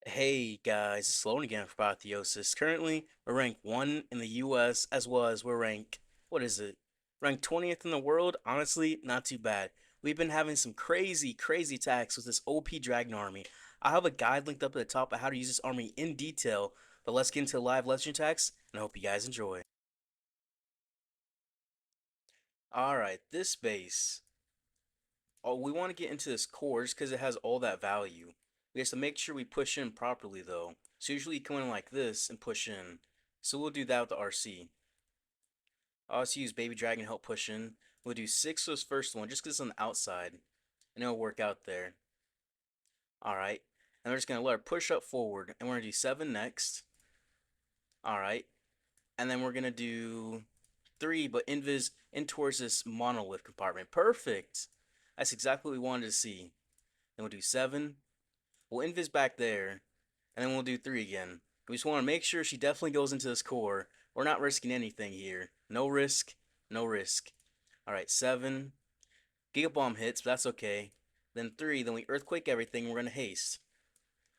Hey guys, it's Sloan again for Apotheosis. Currently, we're ranked 1 in the US as well as we're ranked, what is it? Ranked 20th in the world. Honestly, not too bad. We've been having some crazy attacks with this OP Dragon army. I have a guide linked up at the top of how to use this army in detail, but let's get into live legend attacks, and I hope you guys enjoy. Alright, this base. Oh, we want to get into this core just because it has all that value. We have to make sure we push in properly though. So usually you come in like this and push in. So we'll do that with the RC. I'll also use Baby Dragon to help push in. We'll do 6 for this first one just because it's on the outside. And it'll work out there. Alright. And we're just going to let her push up forward. And we're going to do 7 next. Alright. And then we're going to do 3, but invis in towards this monolith compartment. Perfect! That's exactly what we wanted to see. Then we'll do 7. We'll invis back there, and then we'll do 3 again. We just want to make sure she definitely goes into this core. We're not risking anything here. No risk, no risk. Alright, 7. Giga Bomb hits, but that's okay. Then 3, then we Earthquake everything, we're going to haste.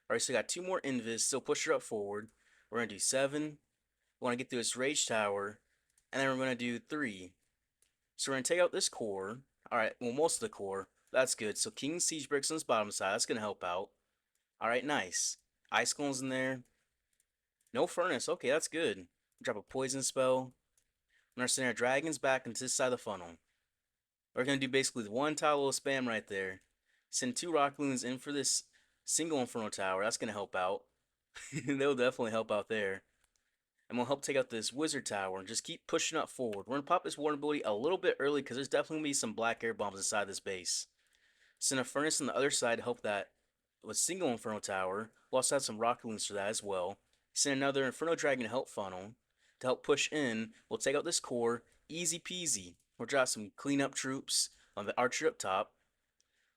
Alright, so we got 2 more invis, still push her up forward. We're going to do 7. We want to get through this Rage Tower, and then we're going to do 3. So we're going to take out this core. Alright, well, most of the core. That's good. So King Siege Bricks on this bottom side, that's going to help out. Alright, nice. Ice Golem's in there. No Furnace. Okay, that's good. Drop a Poison spell. I'm gonna send our Dragons back into this side of the funnel. We're gonna do basically the one tile of spam right there. Send 2 Rock Loons in for this single Inferno Tower. That's gonna help out. They'll definitely help out there. And we'll help take out this Wizard Tower and just keep pushing up forward. We're gonna pop this Warden ability a little bit early because there's definitely gonna be some black air bombs inside this base. Send a Furnace on the other side to help that with single Inferno Tower. We'll also have some Rock Loons for that as well. Send another Inferno Dragon to help funnel. To help push in, we'll take out this core. Easy peasy. We'll drop some cleanup troops on the archer up top.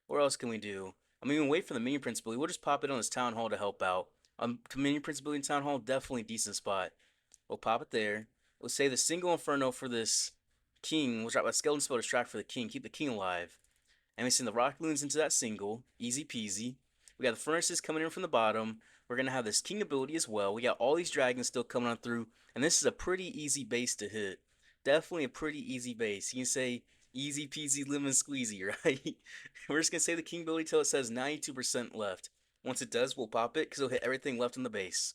What else can we do? I mean, we can wait for the Minion Prince ability. We'll just pop it on this Town Hall to help out. Minion Prince ability in Town Hall, definitely decent spot. We'll pop it there. We'll say the single Inferno for this King. We'll drop a Skeleton spell to distract for the King. Keep the King alive. And we send the Rock Loons into that single. Easy peasy. We got the Furnaces coming in from the bottom. We're going to have this King ability as well. We got all these dragons still coming on through. And this is a pretty easy base to hit. Definitely a pretty easy base. You can say easy peasy lemon squeezy, right? We're just going to say the King ability till it says 92% left. Once it does, we'll pop it because it'll hit everything left in the base.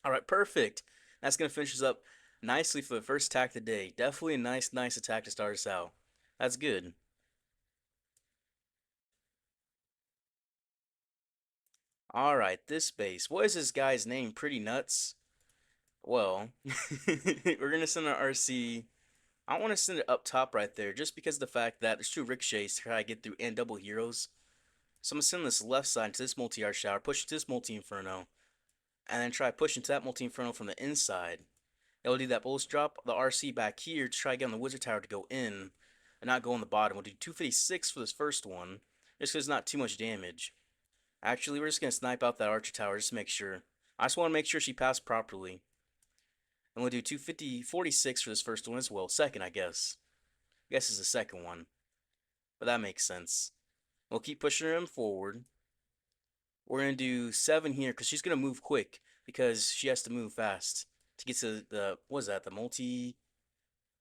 Alright, perfect. That's going to finish us up nicely for the first attack of the day. Definitely a nice attack to start us out. That's good. Alright, this base. What is this guy's name? Pretty nuts. Well, we're gonna send our RC. I want to send it up top right there, just because of the fact that there's 2 ricochets to try to get through and double heroes. So I'm gonna send this left side to this multi-art shower, push to this multi-inferno, and then try pushing to that multi-inferno from the inside. It'll do that, but let's drop the RC back here to try to get on the wizard tower to go in, and not go on the bottom. We'll do 256 for this first one, just because it's not too much damage. Actually, we're just going to snipe out that archer tower just to make sure. I just want to make sure she passed properly. And we'll do 246 for this first one as well. Second, I guess. I guess it's the second one. But that makes sense. We'll keep pushing her forward. We're going to do 7 here because she's going to move quick. Because she has to move fast. To get to the, what is that? The multi...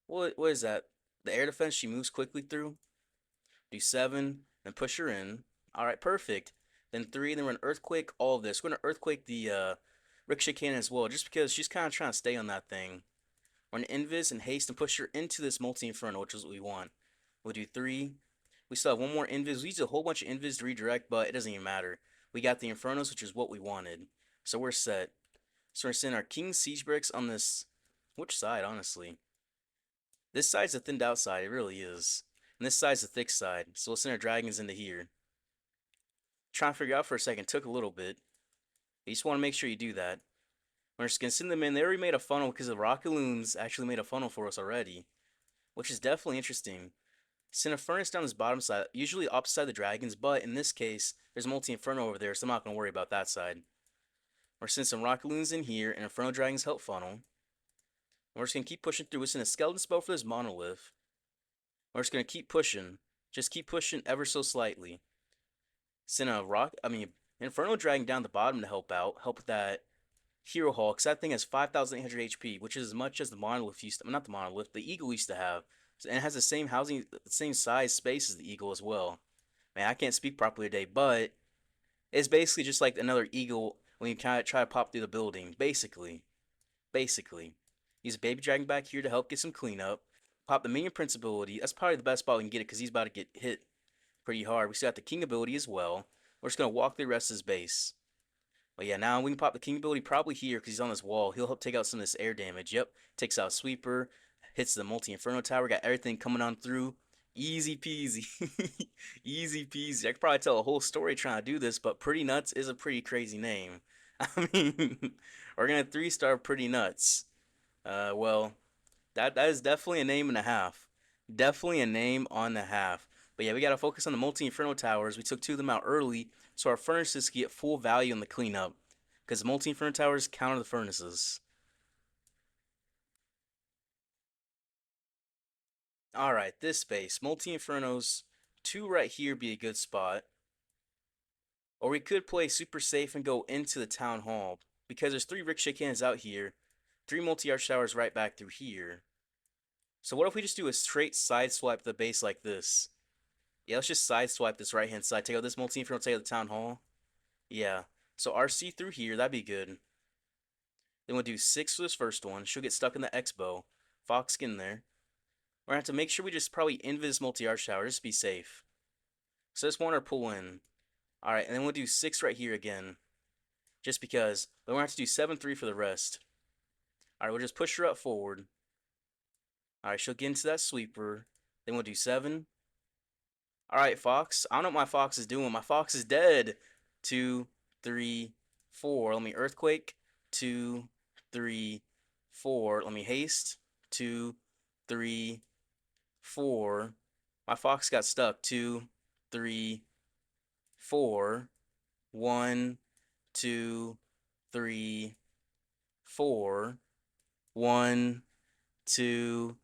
What is that? The air defense she moves quickly through. Do 7, then push her in. Alright, perfect. Then 3, then we're going to Earthquake all of this. We're going to Earthquake the Ricochet Cannon as well, just because she's kind of trying to stay on that thing. We're going to Invis and Haste and push her into this Multi-Inferno, which is what we want. We'll do 3. We still have one more Invis. We used a whole bunch of Invis to redirect, but it doesn't even matter. We got the Infernos, which is what we wanted. So we're set. So we're sending our King Siege Bricks on this... Which side, honestly? This side's the thinned out side, it really is. And this side's the thick side, so we'll send our dragons into here. Trying to figure out for a second, took a little bit. You just want to make sure you do that. We're just going to send them in. They already made a funnel because the Rockaloons actually made a funnel for us already. Which is definitely interesting. Send a furnace down this bottom side, usually opposite the dragons, but in this case, there's a multi-inferno over there, so I'm not going to worry about that side. We're sending some Rockaloons in here, and Inferno Dragons help funnel. And we're just going to keep pushing through. We're sending a skeleton spell for this monolith. We're just going to keep pushing. Just keep pushing ever so slightly. Send a Inferno Dragon down the bottom to help out, help with that Hero Hall, because that thing has 5,800 HP, which is as much as the Monolith used to, not the Monolith, the Eagle used to have. And it has the same same size space as the Eagle as well. Man, I can't speak properly today, but it's basically just like another Eagle when you kind of try to pop through the building. Basically. Use a Baby Dragon back here to help get some cleanup. Pop the Minion Prince ability. That's probably the best spot we can get it because he's about to get hit pretty hard. We still got the King ability as well. We're just going to walk through the rest of his base. But yeah, now we can pop the King ability probably here because he's on this wall. He'll help take out some of this air damage. Yep, takes out Sweeper, hits the Multi-Inferno Tower, got everything coming on through. Easy peasy. Easy peasy. I could probably tell a whole story trying to do this, but Pretty Nuts is a pretty crazy name. I mean, we're going to 3-star Pretty Nuts. Well, that is definitely a name and a half. Definitely a name on the half. But yeah, we gotta focus on the multi-inferno towers. We took 2 of them out early, so our furnaces get full value in the cleanup. Because multi-inferno towers counter the furnaces. Alright, this space. Multi-infernos. 2 right here be a good spot. Or we could play super safe and go into the town hall. Because there's 3 ricochet cannons out here. 3 multi-arch towers right back through here. So what if we just do a straight side swipe the base like this? Yeah, let's just side swipe this right hand side. Take out this multi-inferno, take out the town hall. Yeah. So RC through here, that'd be good. Then we'll do 6 for this first one. She'll get stuck in the X-bow. Fox get in there. We're gonna have to make sure we just probably invis multi-arch tower, just to be safe. So this one or pull in. Alright, and then we'll do 6 right here again. Just because. Then we're gonna have to do 7-3 for the rest. Alright, we'll just push her up forward. Alright, she'll get into that sweeper. Then we'll do 7. Alright, Fox. I don't know what my Fox is doing. My Fox is dead. 2, 3, 4. Let me Earthquake. 2, 3, 4. Let me Haste. 2, 3, 4. My Fox got stuck. 2, 3, 4. 1, 2, 3, 4. 1, 2,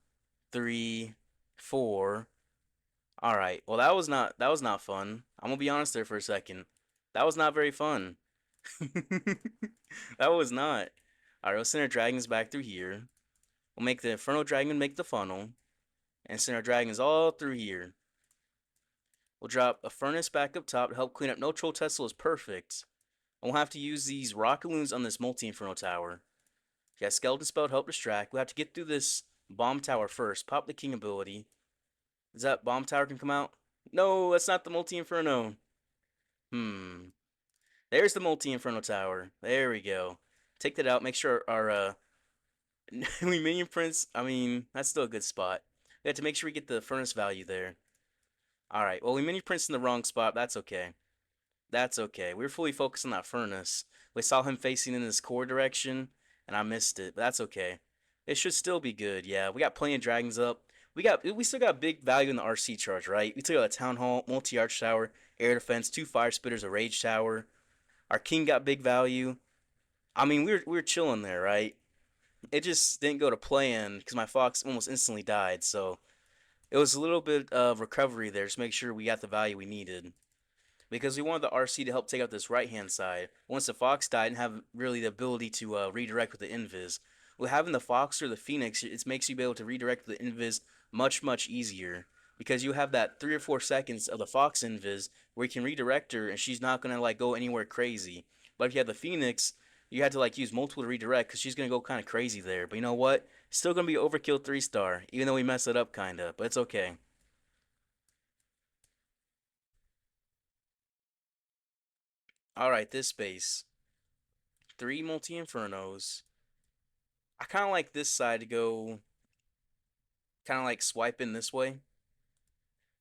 3, 4. All right. Well, that was not fun. I'm gonna be honest there for a second. That was not very fun. That was not. All right. We'll send our dragons back through here. We'll make the Inferno Dragon make the funnel, and send our dragons all through here. We'll drop a furnace back up top to help clean up. No Troll Tesla is perfect. And we'll have to use these rocket loons on this multi-inferno tower. Yeah, skeleton spell to help distract. We'll have to get through this bomb tower first. Pop the king ability. Does that bomb tower can come out? No, that's not the multi-inferno. There's the multi-inferno tower. There we go. Take that out. Make sure our we minion prince. I mean, that's still a good spot. We have to make sure we get the furnace value there. All right. Well, we minion prince in the wrong spot. That's okay. That's okay. We were fully focused on that furnace. We saw him facing in this core direction, and I missed it. But that's okay. It should still be good. Yeah, we got plenty of dragons up. We still got big value in the RC charge, right? We took out a town hall, multi-arch tower, air defense, 2 fire spitters, a rage tower. Our king got big value. I mean, we were chilling there, right? It just didn't go to plan because my fox almost instantly died. So it was a little bit of recovery there, just make sure we got the value we needed. Because we wanted the RC to help take out this right hand side. Once the Fox died and have really the ability to redirect with the Invis. With having the Fox or the Phoenix, it makes you be able to redirect with the Invis much easier. Because you have that 3 or 4 seconds of the Fox Invis where you can redirect her and she's not going to like go anywhere crazy. But if you have the Phoenix, you had to like use multiple to redirect because she's going to go kind of crazy there. But you know what? Still going to be overkill 3-star, even though we messed it up kind of. But it's okay. Alright, this base. 3 multi-infernos. I kind of like this side to go, kind of like swipe in this way.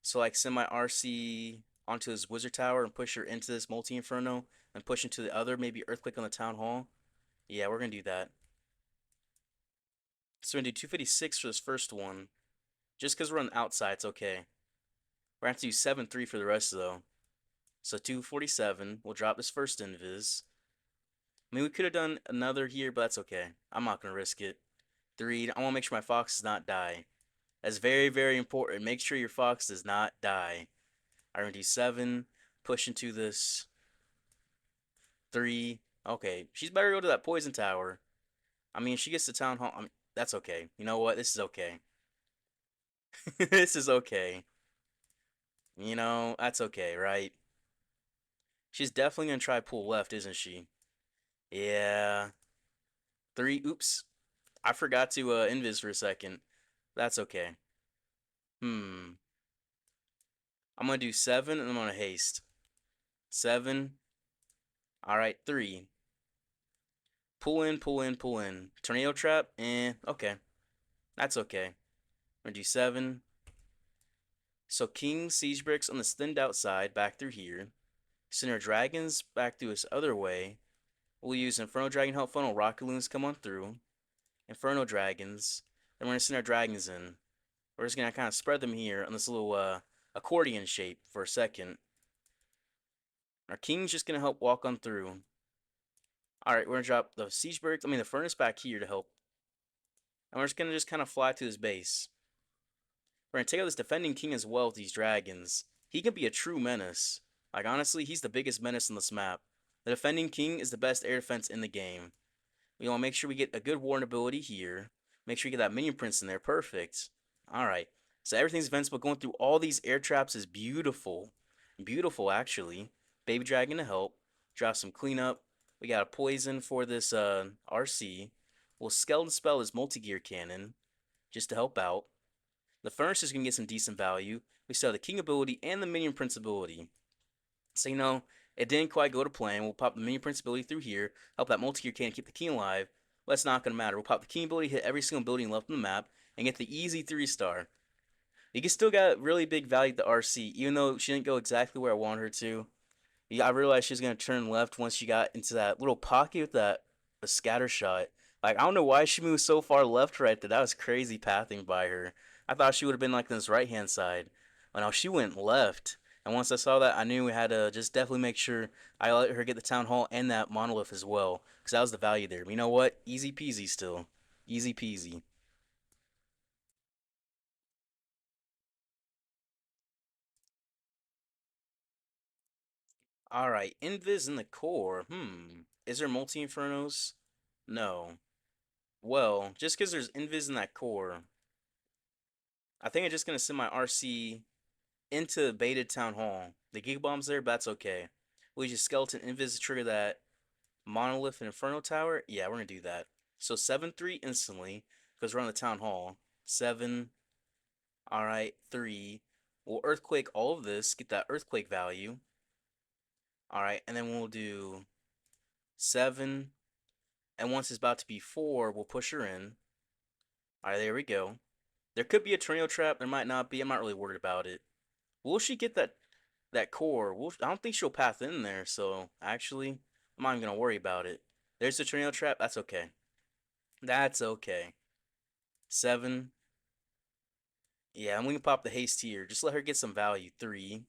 So like send my RC onto this wizard tower and push her into this multi-inferno and push into the other, maybe earthquake on the town hall. Yeah, we're gonna do that. So we're gonna do 256 for this first one. Just because we're on the outside, it's okay. We're gonna have to do 7-3 for the rest though. So 247. We'll drop this first invis. I mean, we could have done another here, but that's okay. I'm not gonna risk it. 3. I want to make sure my fox does not die. That's very important. Make sure your fox does not die. I'm gonna do 7. Push into this 3. Okay, she's better go to that poison tower. I mean, she gets to town hall. I mean, that's okay. You know what? This is okay. This is okay. You know, that's okay, right? She's definitely gonna try pull left, isn't she? Yeah. 3. Oops. I forgot to invis for a second. That's okay. Hmm. I'm gonna do 7 and I'm gonna haste. 7. Alright, 3. Pull in, pull in, pull in. Tornado trap? Okay. That's okay. I'm gonna do 7. So King Siege Bricks on the thinned outside back through here. Send our dragons back through this other way. We'll use Inferno Dragon Help Funnel. Rocket Loons come on through. Inferno Dragons. Then we're gonna send our dragons in. We're just gonna kind of spread them here on this little accordion shape for a second. Our King's just gonna help walk on through. Alright, we're gonna drop the Siege Bricks, the Furnace back here to help. And we're just gonna kind of fly to his base. We're gonna take out this defending king as well with these dragons. He can be a true menace. Like honestly, he's the biggest menace on this map. The defending king is the best air defense in the game. We want to make sure we get a good warn ability here. Make sure you get that minion prince in there. Perfect. Alright. So everything's invincible. Going through all these air traps is beautiful. Beautiful actually. Baby dragon to help. Drop some cleanup. We got a poison for this RC. We'll skeleton spell this multi-gear cannon just to help out. The furnace is going to get some decent value. We still have the king ability and the minion prince ability. So, you know, it didn't quite go to plan. We'll pop the minion prince ability through here, help that multi-gear cannon keep the king alive. But it's not going to matter. We'll pop the king ability, hit every single building left on the map, and get the easy 3-star. You can still got really big value at the RC, even though she didn't go exactly where I wanted her to. Yeah, I realized she was gonna turn left once she got into that little pocket with that a scatter shot. Like I don't know why she moved so far left right there. That was crazy pathing by her. I thought she would have been like this right hand side. But no, she went left. And once I saw that, I knew we had to just definitely make sure I let her get the town hall and that monolith as well, because that was the value there. But you know what? Easy peasy still. Easy peasy. Alright, Invis in the core. Is there multi infernos? No. Well, just because there's invis in that core, I think I'm just gonna send my RC into baited town hall. The gig bomb's there, but that's okay. We just skeleton invis to trigger that monolith and inferno tower. Yeah, we're gonna do that. So 7-3 instantly because we're on the town hall. 7. All right, 3. We'll earthquake all of this. Get that earthquake value. All right, and then we'll do 7. And once it's about to be 4, we'll push her in. All right, there we go. There could be a tornado trap. There might not be. I'm not really worried about it. Will she get that core? I don't think she'll path in there. So actually, I'm not even gonna worry about it. There's the tornado trap. That's okay. That's okay. 7. Yeah, and we can pop the haste here. Just let her get some value. 3.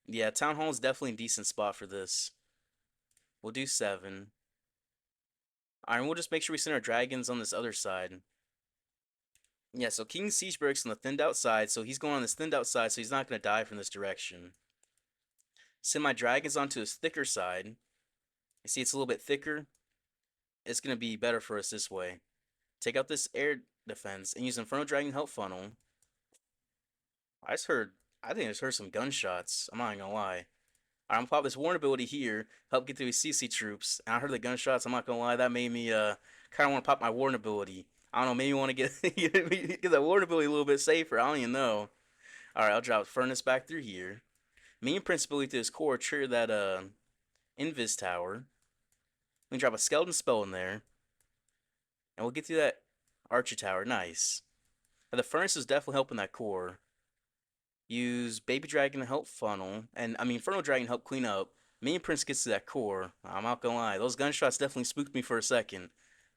Yeah, town hall is definitely a decent spot for this. We'll do 7. Alright, and we'll just make sure we send our dragons on this other side. Yeah, so King Siegeberg's on the thinned out side, so he's going on this thinned out side, so he's not going to die from this direction. Send my dragons onto his thicker side. You see it's a little bit thicker. It's going to be better for us this way. Take out this air defense and use Inferno Dragon Help Funnel. I think I just heard some gunshots. I'm not even going to lie. Alright, I'm gonna pop this warn ability here, help get through his CC troops. And I heard the gunshots, I'm not gonna lie, that made me kinda wanna pop my warn ability. I don't know, maybe wanna get get that warn ability a little bit safer. I don't even know. Alright, I'll drop Furnace back through here. Minion Prince ability to his core, trigger that Invis tower. We can drop a skeleton spell in there. And we'll get through that Archer tower. Nice. Now, the Furnace is definitely helping that core. Use Baby Dragon to help funnel, and Inferno Dragon help clean up. Minion Prince gets to that core. I'm not gonna lie, those gunshots definitely spooked me for a second.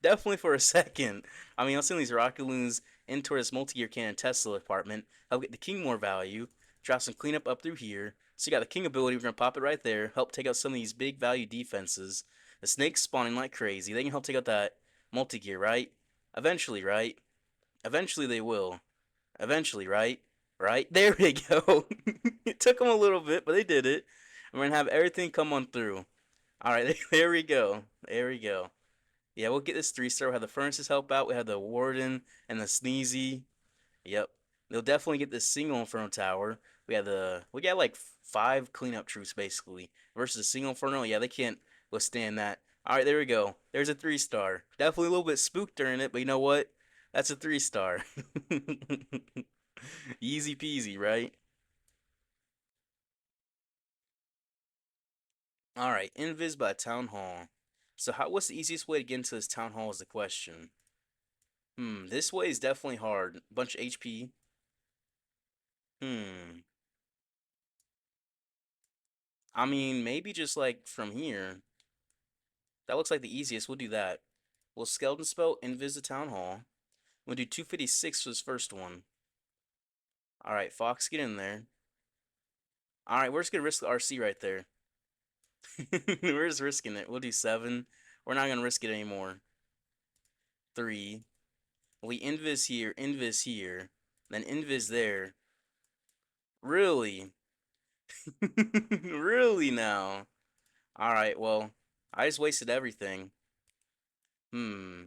Definitely for a second. I'm seeing these rocket loons into this multi-gear cannon Tesla apartment. Help get the king more value. Drop some cleanup up through here. So you got the king ability, we're gonna pop it right there. Help take out some of these big value defenses. The snakes spawning like crazy. They can help take out that multi-gear, right? Eventually, right? Eventually they will. Eventually, right? Right? There we go. It took them a little bit, but they did it. And we're going to have everything come on through. All right, there we go. There we go. Yeah, we'll get this 3-star. We have the furnaces help out. We have the warden and the sneezy. Yep. They'll definitely get this single inferno tower. We got like 5 cleanup troops basically versus a single inferno. Yeah, they can't withstand that. All right, there we go. There's a 3-star. Definitely a little bit spooked during it, but you know what? That's a 3-star. Easy peasy, right? All right, invis by town hall. So what's the easiest way to get into this town hall is the question. This way is definitely hard. Bunch of HP. Hmm. I mean, maybe just like from here. That looks like the easiest. We'll do that. We'll skeleton spell invis the town hall. We'll do 256 for this first one. All right, Fox, get in there. All right, we're just gonna risk the RC right there. We're just risking it. We'll do 7. We're not gonna risk it anymore. 3. We invis here, then invis there. Really? Really now? All right, well, I just wasted everything. Hmm.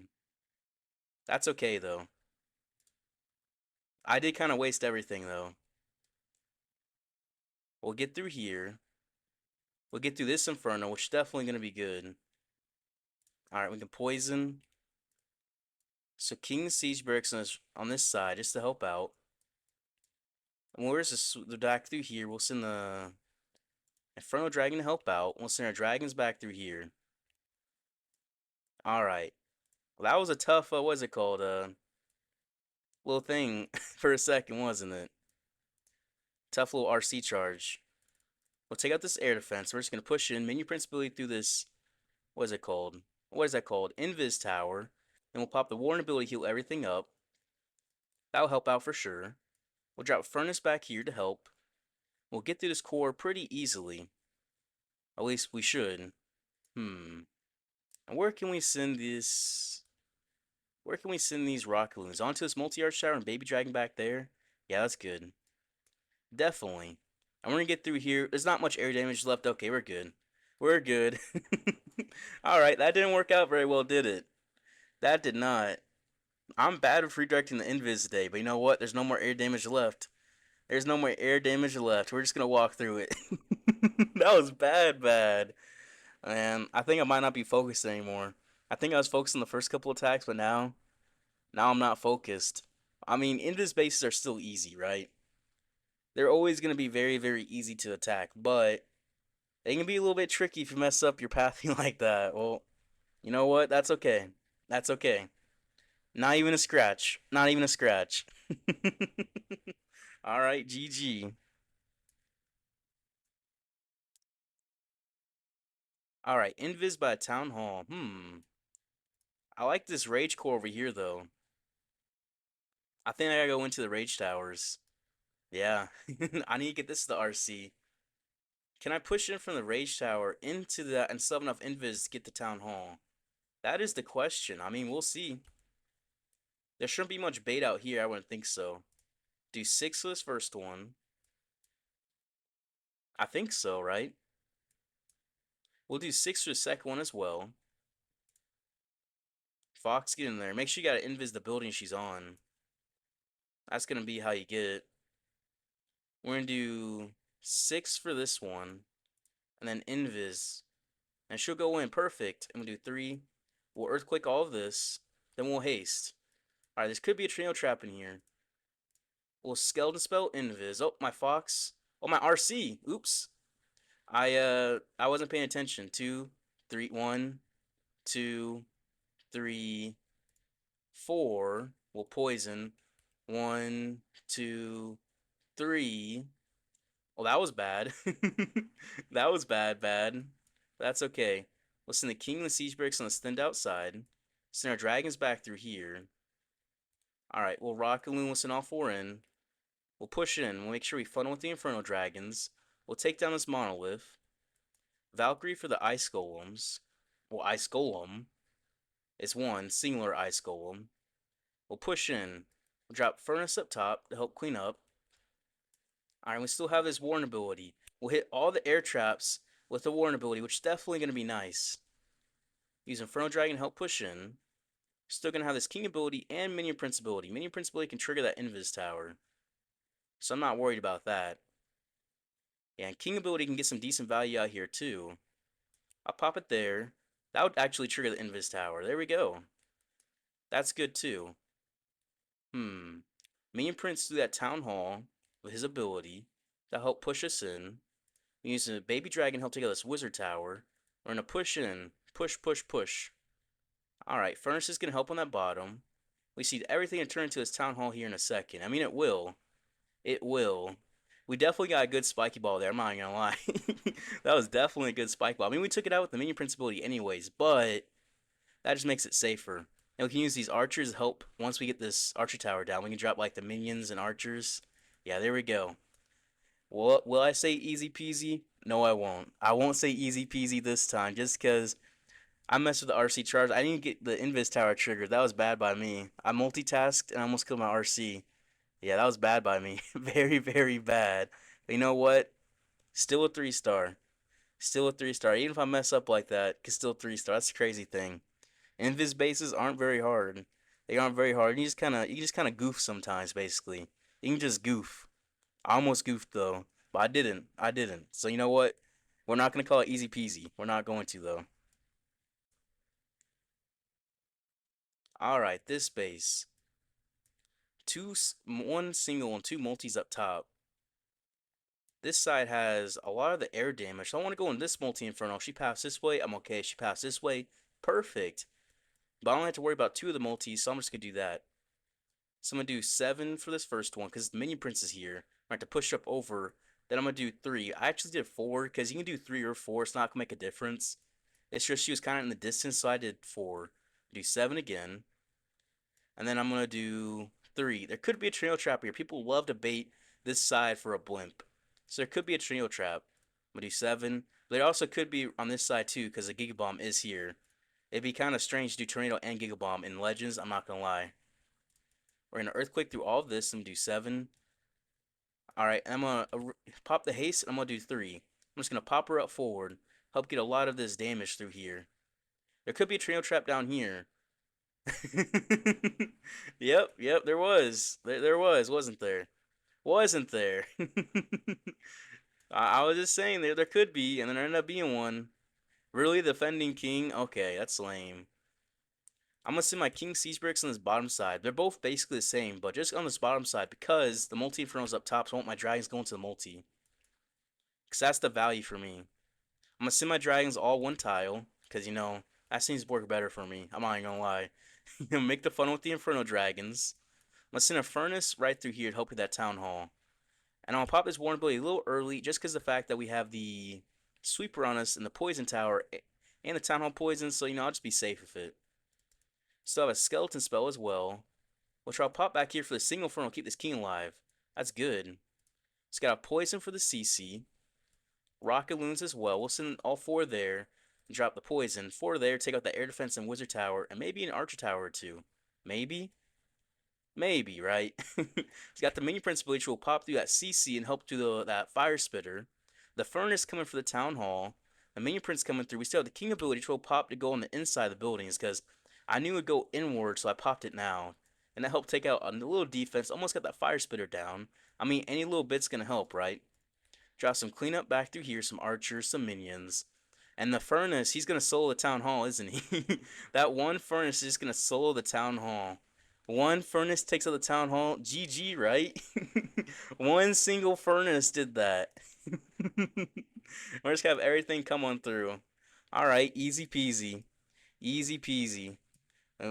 That's okay though. I did kind of waste everything though. We'll get through here. We'll get through this inferno, which is definitely gonna be good. All right, we can poison. So King Siege Barracks on this side just to help out. And where's the back through here? We'll send the Inferno Dragon to help out. We'll send our dragons back through here. All right. Well, that was a tough. What is it called? Little thing for a second, wasn't it? Tough little RC charge. We'll take out this air defense. We're just gonna push in menu principality through this. What is it called? What is that called? Invis Tower. And we'll pop the Warren ability, heal everything up. That'll help out for sure. We'll drop Furnace back here to help. We'll get through this core pretty easily. At least we should. Hmm. And where can we send this? Where can we send these rocket balloons? Onto this multi-arch tower and baby dragon back there? Yeah, that's good. Definitely. And we're gonna get through here. There's not much air damage left. Okay, we're good. We're good. Alright, that didn't work out very well, did it? That did not. I'm bad at redirecting the invis today, but you know what? There's no more air damage left. There's no more air damage left. We're just gonna walk through it. That was bad. And I think I might not be focused anymore. I think I was focused on the first couple attacks, but now I'm not focused. I mean, invis bases are still easy, right? They're always gonna be very easy to attack, but they can be a little bit tricky if you mess up your pathing like that. Well, you know what? That's okay. That's okay. Not even a scratch. Not even a scratch. All right, GG. All right, invis by town hall. I like this rage core over here though. I think I gotta go into the rage towers. Yeah, I need to get this to the RC. Can I push in from the rage tower into that and sub enough invis to get to town hall? That is the question. I mean, we'll see. There shouldn't be much bait out here. I wouldn't think so. Do 6 for this first one. I think so, right? We'll do 6 for the second one as well. Fox, get in there. Make sure you gotta invis the building she's on. That's gonna be how you get it. We're gonna do 6 for this one, and then invis. And she'll go in perfect. And we'll do 3. We'll earthquake all of this. Then we'll haste. Alright, this could be a trio trap in here. We'll skeleton spell invis. Oh, my fox. Oh, my RC. Oops. I wasn't paying attention. 2, 3, 1, 2, 3, 4. We'll poison. 1, 2, 3. Well, that was bad. That was bad. That's okay. We'll send the king and the siege barracks on the stand outside. Send our dragons back through here. Alright, we'll rock a loon, we'll send all 4 in. We'll push in. We'll make sure we funnel with the Inferno Dragons. We'll take down this Monolith. Valkyrie for the Ice Golems. Well, Ice Golem is one singular Ice Golem. We'll push in. We'll drop Furnace up top to help clean up. Alright, we still have this Warren ability. We'll hit all the air traps with the Warren ability, which is definitely going to be nice. Use Inferno Dragon to help push in. Still going to have this King ability and Minion Prince ability. Minion Prince ability can trigger that Invis Tower, so I'm not worried about that. Yeah, and King ability can get some decent value out here too. I'll pop it there. That would actually trigger the Invis Tower. There we go. That's good too. Minion Prince through that Town Hall with his ability to help push us in. We use a Baby Dragon to help take out this Wizard Tower. We're gonna push in. Push, push, push. Alright, Furnace is gonna help on that bottom. We see everything to turn into this Town Hall here in a second. I mean, it will. It will. We definitely got a good spiky ball there, I'm not gonna lie. That was definitely a good spike ball. I mean, we took it out with the Minion Prince ability anyways, but that just makes it safer. And we can use these archers to help once we get this archer tower down. We can drop like the minions and archers. Yeah, there we go. Will I say easy peasy? No, I won't. I won't say easy peasy this time just because I messed with the RC charge. I didn't get the Invis Tower triggered. That was bad by me. I multitasked and I almost killed my RC. Yeah, that was bad by me. Very, very bad. But you know what? Still a 3-star. Still a 3-star. Even if I mess up like that, it's still 3-star. That's the crazy thing. Invis bases aren't very hard. They aren't very hard. You just kinda goof sometimes, basically. You can just goof. I almost goofed though, but I didn't. I didn't. So you know what? We're not gonna call it easy peasy. We're not going to though. All right, this base. One single and two multis up top. This side has a lot of the air damage. So I want to go in this multi inferno. She passed this way. I'm okay. She passed this way. Perfect. But I don't have to worry about two of the multis, so I'm just gonna do that. So I'm gonna do 7 for this first one because the Minion Prince is here. I have to push up over. Then I'm gonna do 3. I actually did 4 because you can do 3 or 4. It's not gonna make a difference. It's just she was kind of in the distance, so I did 4. Do 7 again, and then I'm gonna do 3. There could be a trio trap here. People love to bait this side for a blimp, so there could be a trio trap. I'm gonna do 7. But there also could be on this side too because the Giga Bomb is here. It'd be kind of strange to do Tornado and Giga Bomb in Legends. I'm not gonna lie. We're gonna Earthquake through all of this and do 7. Alright, I'm gonna pop the haste and I'm gonna do 3. I'm just gonna pop her up forward, help get a lot of this damage through here. There could be a trio trap down here. Yep, there was. There was, wasn't there? Wasn't there? I was just saying there could be, and then there ended up being one. Really, the defending king? Okay, that's lame. I'm gonna send my King Siege Bricks on this bottom side. They're both basically the same, but just on this bottom side because the multi inferno's up top, so I want my dragons going to the multi. Because that's the value for me. I'm gonna send my dragons all one tile, because you know, that seems to work better for me. I'm not even gonna lie. Make the fun with the Inferno Dragons. I'm gonna send a Furnace right through here to help with that Town Hall. And I'll pop this Warren ability a little early, just because the fact that we have the Sweeper on us and the Poison Tower and the Town Hall Poison, so you know, I'll just be safe with it. Still have a Skeleton spell as well, which I'll pop back here for the single Inferno to keep this King alive. That's good. It's got a Poison for the CC. Rocket Loons as well. We'll send all 4 there and drop the Poison. 4 there, take out the Air Defense and Wizard Tower, and maybe an Archer Tower or 2. Maybe? Maybe, right? He's got the Minion Prince ability, which will pop through that CC and help through that Fire Spitter. The Furnace coming for the Town Hall. The Minion Prince coming through. We still have the King ability, which will pop to go on the inside of the buildings, because I knew it would go inward, so I popped it now. And that helped take out a little defense. Almost got that Fire Spitter down. I mean, any little bit's gonna help, right? Drop some cleanup back through here, some archers, some minions. And the Furnace, he's going to solo the Town Hall, isn't he? That one Furnace is just going to solo the Town Hall. One Furnace takes out the Town Hall. GG, right? One single Furnace did that. We're just going to have everything come on through. Alright, easy peasy. Easy peasy.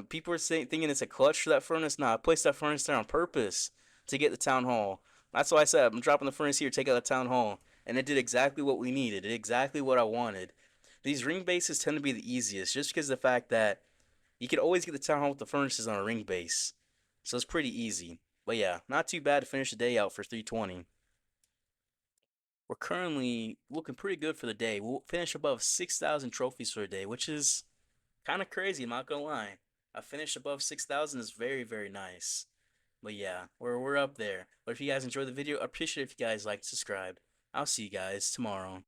People are thinking it's a clutch for that Furnace. Nah, I placed that Furnace there on purpose to get the Town Hall. That's why I said I'm dropping the Furnace here, take out the Town Hall. And it did exactly what we needed. It did exactly what I wanted. These ring bases tend to be the easiest just because of the fact that you can always get the Town Hall with the Furnaces on a ring base. So it's pretty easy. But yeah, not too bad to finish the day out for 320. We're currently looking pretty good for the day. We'll finish above 6,000 trophies for the day, which is kind of crazy, I'm not gonna lie. A finish above 6,000 is very, very nice. But yeah, we're up there. But if you guys enjoyed the video, I appreciate it if you guys like to subscribe. I'll see you guys tomorrow.